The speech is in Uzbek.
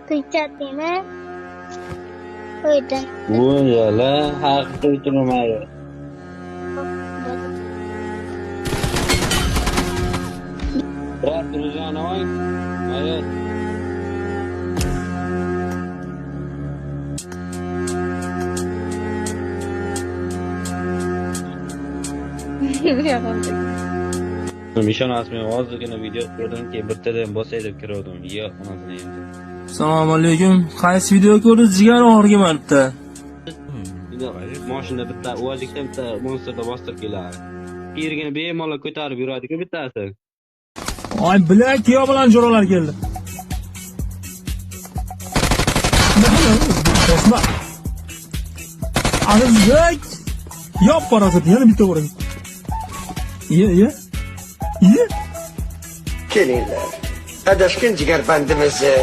Kuychatini qo'ydim. Voyala, haqiqiy turmaydi. Bırak duracağını oy. Hayır. Nishon asmay hozirgina video ko'rdimki, birtadan bosay deb kirdim. Yo'q, onasini endi. Assalomu alaykum. Qaysi video ko'rdingiz? Jigar og'rimayapti. Mashinada bitta uvazikdan bitta monsterda bostirib keladi. Yergina bemalol ko'tarib yuradi-ku bittasi. Ay, bilak yo bilan jo'ralar keldi. Osma. Azizlik. Yop parasat, yana bitta bor. Ye. Kelinglar. Adashgan jigarbandimizni